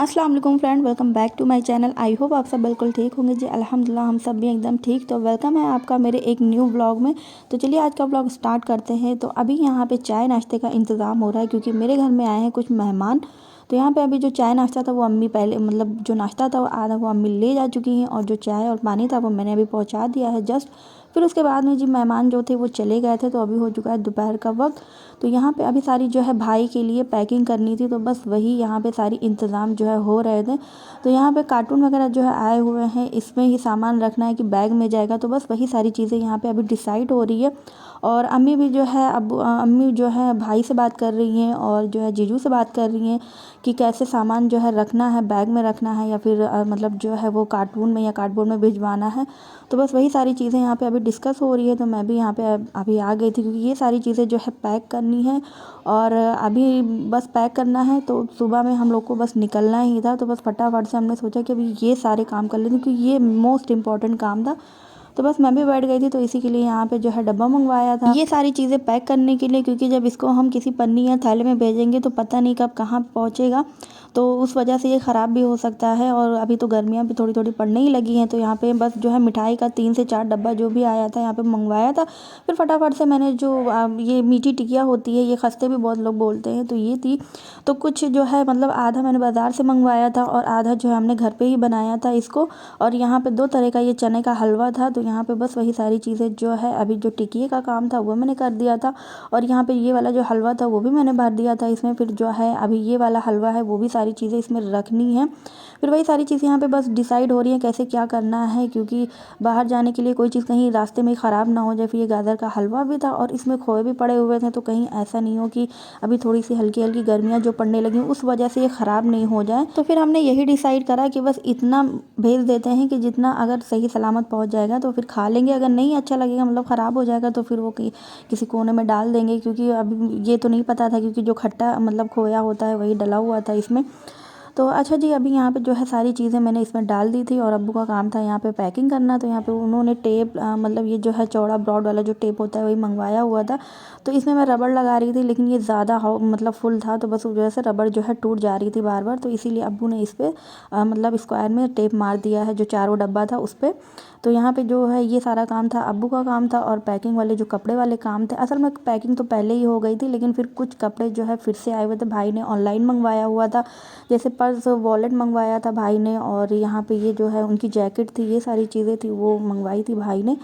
अस्सलाम वालेकुम friend, welcome back to my channel. I hope आप सब बिल्कुल ठीक होंगे जी। अल्हम्दुलिल्लाह हम सब भी एकदम ठीक। तो वेलकम है आपका मेरे एक न्यू व्लॉग में। तो चलिए आज का व्लॉग स्टार्ट करते हैं। तो अभी यहाँ पे चाय नाश्ते का इंतज़ाम हो रहा है क्योंकि मेरे घर में आए हैं कुछ मेहमान। तो यहाँ पे अभी जो चाय नाश्ता था वो अम्मी पहले मतलब जो नाश्ता था वो आधा वो अम्मी ले जा चुकी हैं, और जो चाय और पानी था वो मैंने अभी पहुँचा दिया है जस्ट। फिर उसके बाद में जी मेहमान जो थे वो चले गए थे, तो अभी हो चुका है दोपहर का वक्त। तो यहाँ पे अभी सारी जो है भाई के लिए पैकिंग करनी थी, तो बस वही यहाँ पे सारी इंतज़ाम जो है हो रहे थे। तो यहाँ पे कार्टून वगैरह जो है आए हुए हैं, इसमें ही सामान रखना है कि बैग में जाएगा, तो बस वही सारी चीज़ें यहाँ पे अभी डिसाइड हो रही है। और अम्मी भी जो है अब अम्मी जो है भाई से बात कर रही हैं और जो है जीजू से बात कर रही हैं कि कैसे सामान जो है रखना है, बैग में रखना है या फिर मतलब जो है वो कार्टून में या कार्डबोर्ड में भिजवाना है। तो बस वही सारी चीज़ें यहाँ पे अभी डिस्कस हो रही है। तो मैं भी यहाँ पे अभी आ गई थी क्योंकि ये सारी चीज़ें जो है पैक करनी है और अभी बस पैक करना है। तो सुबह में हम लोग को बस निकलना ही था, तो बस फटाफट से हमने सोचा कि अभी ये सारे काम कर लेते क्योंकि ये मोस्ट इम्पॉर्टेंट काम था। तो बस मैं भी बैठ गई थी, तो इसी के लिए यहाँ पे जो है डब्बा मंगवाया था ये सारी चीज़ें पैक करने के लिए, क्योंकि जब इसको हम किसी पन्नी या थैले में भेजेंगे तो पता नहीं कब कहाँ पहुँचेगा, तो उस वजह से ये ख़राब भी हो सकता है। और अभी तो गर्मियाँ भी थोड़ी थोड़ी पड़ने ही लगी हैं, तो यहाँ पे बस जो है मिठाई का 3 से 4 डब्बा जो भी आया था यहाँ पे मंगवाया था। फिर फटाफट से मैंने जो ये मीठी टिकिया होती है, ये खस्ते भी बहुत लोग बोलते हैं, तो ये थी। तो कुछ जो है मतलब आधा मैंने बाज़ार से मंगवाया था और आधा जो है हमने घर पे ही बनाया था इसको। और यहाँ पे 2 तरह का ये चने का हलवा था। तो यहाँ पे बस वही सारी चीज़ें जो है अभी जो टिकिए का काम था वो मैंने कर दिया था, और यहाँ पे ये वाला जो हलवा था वो भी मैंने भर दिया था इसमें। फिर जो है अभी ये वाला हलवा है वो भी सारी चीज़ें इसमें रखनी है। फिर वही सारी चीज़ें यहाँ पे बस डिसाइड हो रही हैं कैसे क्या करना है, क्योंकि बाहर जाने के लिए कोई चीज़ कहीं रास्ते में ख़राब ना हो जाए। फिर ये गाजर का हलवा भी था और इसमें खोए भी पड़े हुए थे, तो कहीं ऐसा नहीं हो कि अभी थोड़ी सी हल्की हल्की गर्मियाँ जो पड़ने लगी उस वजह से ये ख़राब नहीं हो जाए। तो फिर हमने यही डिसाइड करा कि बस इतना भेज देते हैं कि जितना अगर सही सलामत पहुंच जाएगा तो फिर खा लेंगे, अगर नहीं अच्छा लगेगा मतलब ख़राब हो जाएगा तो फिर वो किसी कोने में डाल देंगे। क्योंकि अभी ये तो नहीं पता था, क्योंकि जो खट्टा मतलब खोया होता है वही डला हुआ था इसमें। तो अच्छा जी, अभी यहाँ पे जो है सारी चीज़ें मैंने इसमें डाल दी थी और अब्बू का काम था यहाँ पे पैकिंग करना। तो यहाँ पे उन्होंने टेप मतलब ये जो है चौड़ा ब्रॉड वाला जो टेप होता है वही मंगवाया हुआ था। तो इसमें मैं रबड़ लगा रही थी, लेकिन ये ज़्यादा मतलब फुल था, तो बस उस वजह से रबड़ जो है टूट जा रही थी बार बार। तो इसीलिए अब्बू ने इस पर मतलब स्क्वायर में टेप मार दिया है जो चारों डब्बा था उस पर। तो यहाँ पे जो है ये सारा काम था अब्बू का काम था, और पैकिंग वाले जो कपड़े वाले काम थे, असल में पैकिंग तो पहले ही हो गई थी, लेकिन फिर कुछ कपड़े जो है फिर से आए हुए थे, भाई ने ऑनलाइन मंगवाया हुआ था। जैसे पर्स वॉलेट मंगवाया था भाई ने, और यहाँ पे ये जो है उनकी जैकेट थी, ये सारी चीज़ें थी वो मंगवाई थी भाई ने।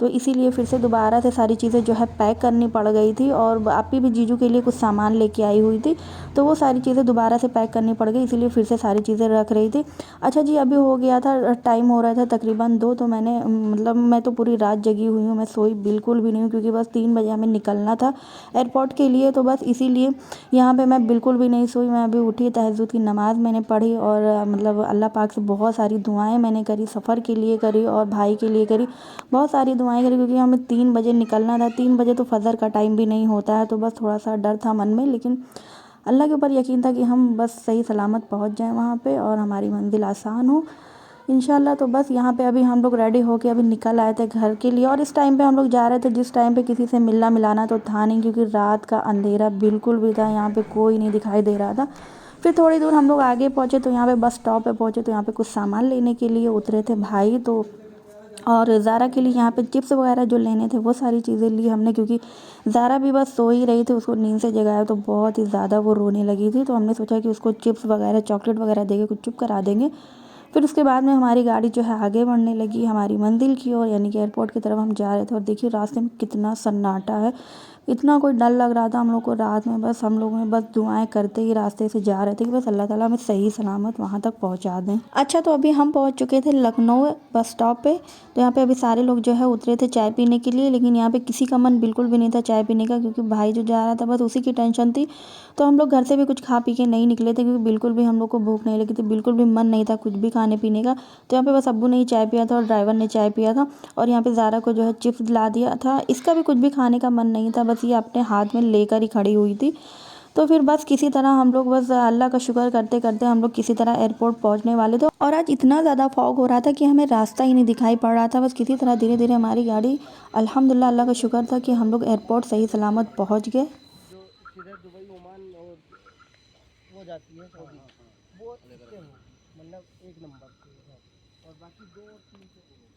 तो इसीलिए फिर से दोबारा से सारी चीज़ें जो है पैक करनी पड़ गई थी। और आपी भी जीजू के लिए कुछ सामान लेके आई हुई थी, तो वो सारी चीज़ें दोबारा से पैक करनी पड़ गई, इसीलिए फिर से सारी चीज़ें रख रही थी। अच्छा जी, अभी हो गया था टाइम हो रहा था तकरीबन 2, तो मैंने मतलब मैं तो पूरी रात जगी हुई हूँ, मैं सोई बिल्कुल भी नहीं हूँ, क्योंकि बस 3 बजे हमें निकलना था एयरपोर्ट के लिए। तो बस इसीलिए यहाँ पे मैं बिल्कुल भी नहीं सोई। मैं अभी उठी, तहज्जुद की नमाज़ मैंने पढ़ी और मतलब अल्लाह पाक से बहुत सारी दुआएं मैंने करी, सफ़र के लिए करी और भाई के लिए करी, बहुत सारी दुआएं करी, क्योंकि हमें 3 बजे निकलना था। 3 बजे तो फजर का टाइम भी नहीं होता है, तो बस थोड़ा सा डर था मन में, लेकिन अल्लाह के ऊपर यकीन था कि हम बस सही सलामत पहुँच जाएँ वहाँ पे और हमारी मंजिल आसान हो इंशाल्लाह। तो बस यहाँ पे अभी हम लोग रेडी होके अभी निकल आए थे घर के लिए, और इस टाइम पे हम लोग जा रहे थे जिस टाइम पे किसी से मिलना मिलाना तो था नहीं, क्योंकि रात का अंधेरा बिल्कुल भी था, यहाँ पे कोई नहीं दिखाई दे रहा था। फिर थोड़ी दूर हम लोग आगे पहुँचे, तो यहाँ पे बस स्टॉप पे पहुँचे, तो यहाँ पे कुछ सामान लेने के लिए उतरे थे भाई। तो और ज़ारा के लिए यहाँ पे चिप्स वगैरह जो लेने थे वो सारी चीज़ें ली हमने, क्योंकि ज़ारा भी बस सो ही रही थी, उसको नींद से जगाया तो बहुत ही ज़्यादा वो रोने लगी थी। तो हमने सोचा कि उसको चिप्स वगैरह चॉकलेट वगैरह देके कुछ चुप करा देंगे। फिर उसके बाद में हमारी गाड़ी जो है आगे बढ़ने लगी हमारी मंजिल की ओर, यानी कि एयरपोर्ट की तरफ हम जा रहे थे। और देखिए रास्ते में कितना सन्नाटा है, इतना कोई डर लग रहा था हम लोग को रात में। बस हम लोग में बस दुआएं करते ही रास्ते से जा रहे थे कि बस अल्लाह ताला हमें सही सलामत वहाँ तक पहुँचा दें। अच्छा, तो अभी हम पहुँच चुके थे लखनऊ बस स्टॉप पे। तो यहाँ पे अभी सारे लोग जो है उतरे थे चाय पीने के लिए, लेकिन यहाँ पे किसी का मन बिल्कुल भी नहीं था चाय पीने का, क्योंकि भाई जो जा रहा था बस उसी की टेंशन थी। तो हम लोग घर से भी कुछ खा पी के नहीं निकले थे, क्योंकि बिल्कुल भी हम लोग को भूख नहीं लगी थी, बिल्कुल भी मन नहीं था कुछ भी खाने पीने का। तो यहाँ पे बस अब्बू ने ही चाय पिया था और ड्राइवर ने चाय पिया था, और यहाँ पे ज़ारा को जो है चिप्स दिला दिया था। इसका भी कुछ भी खाने का मन नहीं था, बस ये अपने हाथ में लेकर ही खड़ी हुई थी। तो फिर बस किसी तरह हम लोग बस अल्लाह का शुक्र करते करते हम लोग किसी तरह एयरपोर्ट पहुंचने वाले थे। और आज इतना ज़्यादा फॉग हो रहा था कि हमें रास्ता ही नहीं दिखाई पड़ रहा था। बस किसी तरह धीरे धीरे हमारी गाड़ी, अल्हम्दुलिल्लाह अल्लाह का शुक्र था कि हम लोग एयरपोर्ट सही सलामत पहुँच गए। जो सीधे दुबई ओमान और वो जाती है सऊदी, वो इससे एक नंबर से है, और बाकी 2 और 3 से नहीं।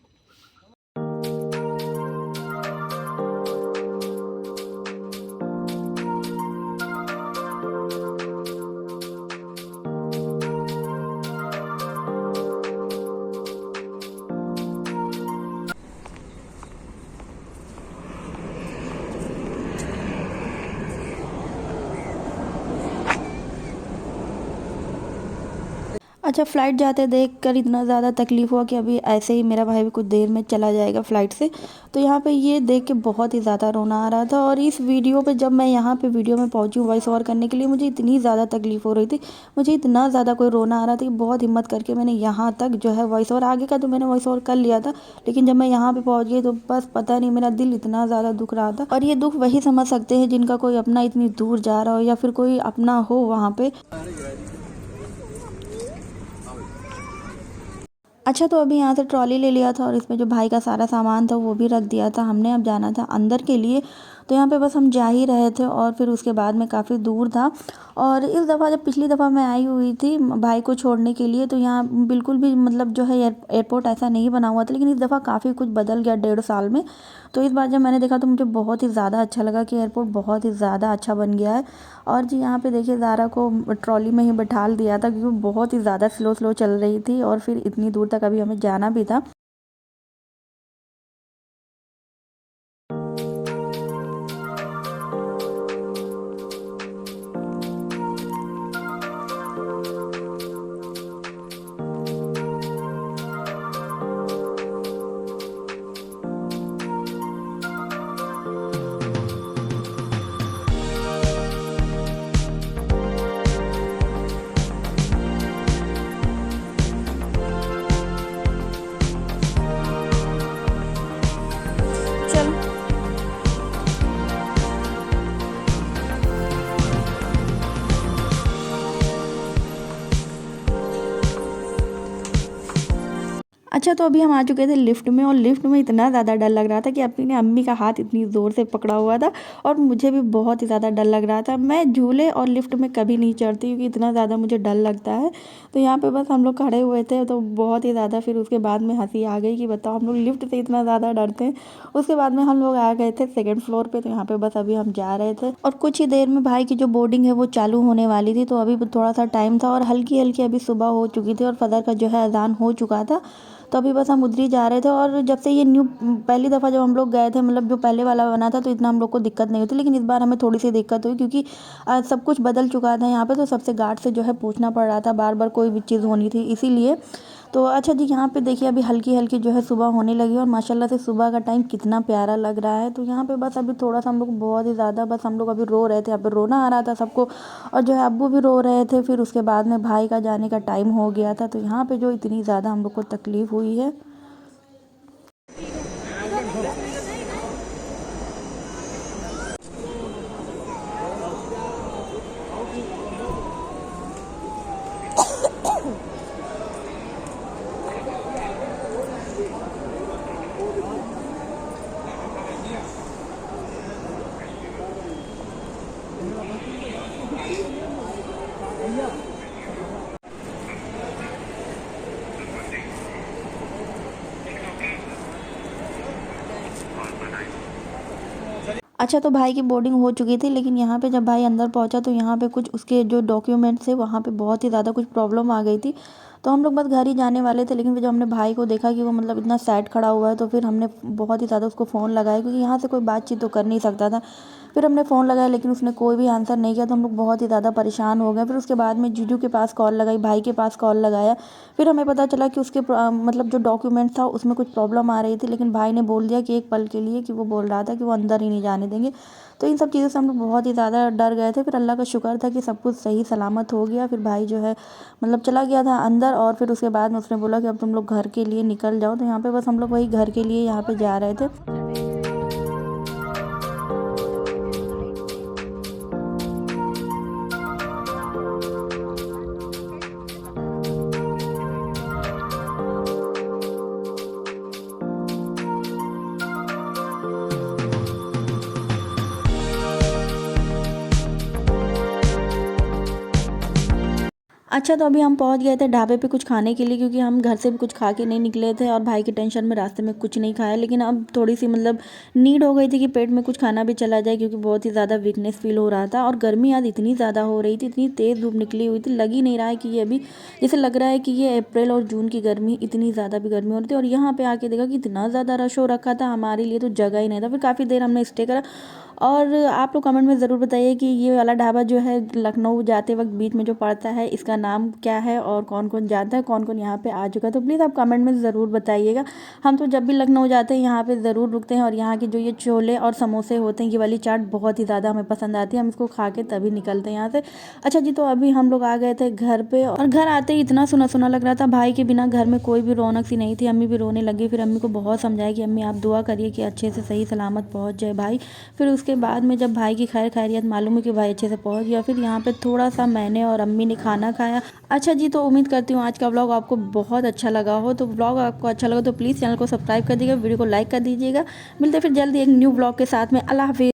अच्छा, फ़्लाइट जाते देख कर इतना ज़्यादा तकलीफ़ हुआ कि अभी ऐसे ही मेरा भाई भी कुछ देर में चला जाएगा फ़्लाइट से। तो यहाँ पे ये देख के बहुत ही ज़्यादा रोना आ रहा था। और इस वीडियो पे जब मैं यहाँ पे वीडियो में पहुँची हूँ वॉइस ओवर करने के लिए, मुझे इतनी ज़्यादा तकलीफ़ हो रही थी, मुझे इतना ज़्यादा कोई रोना आ रहा था कि बहुत हिम्मत करके मैंने यहाँ तक जो है वॉइस ओवर, आगे का तो मैंने वॉइस ओवर कर लिया था, लेकिन जब मैं यहाँ पे पहुँच गई तो बस पता नहीं मेरा दिल इतना ज़्यादा दुख रहा था। और ये दुख वही समझ सकते हैं जिनका कोई अपना इतनी दूर जा रहा हो या फिर कोई अपना हो वहाँ पे। अच्छा, तो अभी यहाँ से ट्रॉली ले लिया था और इसमें जो भाई का सारा सामान था वो भी रख दिया था हमने। अब जाना था अंदर के लिए, तो यहाँ पे बस हम जा ही रहे थे और फिर उसके बाद में काफ़ी दूर था। और इस दफ़ा, जब पिछली दफ़ा मैं आई हुई थी भाई को छोड़ने के लिए, तो यहाँ बिल्कुल भी मतलब जो है एयरपोर्ट ऐसा नहीं बना हुआ था, लेकिन इस दफ़ा काफ़ी कुछ बदल गया 1.5 साल में। तो इस बार जब मैंने देखा तो मुझे बहुत ही ज़्यादा अच्छा लगा कि एयरपोर्ट बहुत ही ज़्यादा अच्छा बन गया है। और जी यहाँ पे देखिए, ज़ारा को ट्रॉली में ही बैठाल दिया था क्योंकि वो बहुत ही ज़्यादा स्लो स्लो चल रही थी और फिर इतनी दूर तक अभी हमें जाना भी था। चलो। अच्छा, तो अभी हम आ चुके थे लिफ्ट में और लिफ्ट में इतना ज़्यादा डर लग रहा था कि अपनी अम्मी का हाथ इतनी ज़ोर से पकड़ा हुआ था और मुझे भी बहुत ही ज़्यादा डर लग रहा था। मैं झूले और लिफ्ट में कभी नहीं चढ़ती क्योंकि इतना ज़्यादा मुझे डर लगता है। तो यहाँ पे बस हम लोग खड़े हुए थे तो बहुत ही ज़्यादा फिर उसके बाद में हँसी आ गई कि बताओ, हम लोग लिफ्ट से इतना ज़्यादा डरते हैं। उसके बाद में हम लोग आ गए थे सेकंड फ्लोर पे, तो यहाँ पे बस अभी हम जा रहे थे और कुछ ही देर में भाई की जो बोर्डिंग है वो चालू होने वाली थी। तो अभी थोड़ा सा टाइम था और हल्की हल्की अभी सुबह हो चुकी थी और फजर का जो है अजान हो चुका था। तो अभी बस हम उधर ही जा रहे थे। और जब से ये न्यू पहली दफ़ा जब हम लोग गए थे, मतलब जो पहले वाला बना था, तो इतना हम लोग को दिक्कत नहीं होती, लेकिन इस बार हमें थोड़ी सी दिक्कत हुई क्योंकि सब कुछ बदल चुका था यहाँ पे। तो सबसे गार्ड से जो है पूछना पड़ रहा था बार बार, कोई भी चीज़ होनी थी इसीलिए। तो अच्छा जी, यहाँ पे देखिए अभी हल्की हल्की जो है सुबह होने लगी और माशाल्लाह से सुबह का टाइम कितना प्यारा लग रहा है। तो यहाँ पे बस अभी थोड़ा सा हम लोग बहुत ही ज़्यादा, बस हम लोग अभी रो रहे थे, यहाँ पे रोना आ रहा था सबको और जो है अब्बू भी रो रहे थे। फिर उसके बाद में भाई का जाने का टाइम हो गया था, तो यहाँ पे जो इतनी ज़्यादा हम लोग को तकलीफ़ हुई है। अच्छा, तो भाई की बोर्डिंग हो चुकी थी, लेकिन यहाँ पे जब भाई अंदर पहुँचा तो यहाँ पे कुछ उसके जो डॉक्यूमेंट्स थे वहाँ पे बहुत ही ज़्यादा कुछ प्रॉब्लम आ गई थी। तो हम लोग बस घर ही जाने वाले थे, लेकिन फिर जब हमने भाई को देखा कि वो मतलब इतना सैड खड़ा हुआ है, तो फिर हमने बहुत ही ज़्यादा उसको फ़ोन लगाया क्योंकि यहाँ से कोई बातचीत तो कर नहीं सकता था। फिर हमने फ़ोन लगाया लेकिन उसने कोई भी आंसर नहीं किया, तो हम लोग बहुत ही ज़्यादा परेशान हो गए। फिर उसके बाद में जीजू के पास कॉल लगाई, भाई के पास कॉल लगाया। फिर हमें पता चला कि उसके मतलब जो डॉक्यूमेंट था उसमें कुछ प्रॉब्लम आ रही थी, लेकिन भाई ने बोल दिया कि एक पल के लिए, कि वो बोल रहा था कि वो अंदर ही नहीं जाने देंगे। तो इन सब चीज़ों से हम लोग बहुत ही ज़्यादा डर गए थे। फिर अल्लाह का शुक्र था कि सब कुछ सही सलामत हो गया। फिर भाई जो है मतलब चला गया था अंदर और फिर उसके बाद में उसने बोला कि अब तुम लोग घर के लिए निकल जाओ। तो यहाँ पे बस हम लोग वही घर के लिए यहाँ पे जा रहे थे। अच्छा, तो अभी हम पहुंच गए थे ढाबे पे कुछ खाने के लिए, क्योंकि हम घर से भी कुछ खा के नहीं निकले थे और भाई की टेंशन में रास्ते में कुछ नहीं खाया। लेकिन अब थोड़ी सी मतलब नीड हो गई थी कि पेट में कुछ खाना भी चला जाए, क्योंकि बहुत ही ज़्यादा वीकनेस फील हो रहा था। और गर्मी आज इतनी ज़्यादा हो रही थी, इतनी तेज़ धूप निकली हुई थी, लग ही नहीं रहा है कि ये अभी, जैसे लग रहा है कि ये अप्रैल और जून की गर्मी, इतनी ज़्यादा भी गर्मी हो रही थी। और यहाँ पे आके देखा कि इतना ज़्यादा रश हो रखा था, हमारे लिए तो जगह ही नहीं था। फिर काफ़ी देर हमने स्टे करा। और आप लोग कमेंट में ज़रूर बताइए कि ये वाला ढाबा जो है लखनऊ जाते वक्त बीच में जो पड़ता है, इसका नाम क्या है और कौन कौन जानता है, कौन कौन यहाँ पे आ चुका है। तो प्लीज़ आप कमेंट में ज़रूर बताइएगा। हम तो जब भी लखनऊ जाते हैं यहाँ पे ज़रूर रुकते हैं। और यहाँ के जो ये छोले और समोसे होते हैं, ये वाली चाट बहुत ही ज़्यादा हमें पसंद आती है। हम इसको खा के तभी निकलते हैं यहाँ से। अच्छा जी, तो अभी हम लोग आ गए थे घर पे, और घर आते ही इतना सुना सुना लग रहा था। भाई के बिना घर में कोई भी रौनक सी नहीं थी। अम्मी भी रोने लगी। फिर अम्मी को बहुत समझाया कि अम्मी आप दुआ करिए कि अच्छे से सही सलामत पहुँच जाए भाई। फिर उसके बाद में जब भाई की खैर खैरियत मालूम है कि भाई अच्छे से पहुंच गया, फिर यहाँ पे थोड़ा सा मैंने और अम्मी ने खाना खाया। अच्छा जी, तो उम्मीद करती हूँ आज का व्लॉग आपको बहुत अच्छा लगा हो। तो व्लॉग आपको अच्छा लगा तो प्लीज़ चैनल को सब्सक्राइब कर दीजिएगा, वीडियो को लाइक कर दीजिएगा। मिलते हैं फिर जल्दी एक न्यू व्लॉग के साथ में। अल्लाह हाफिज़।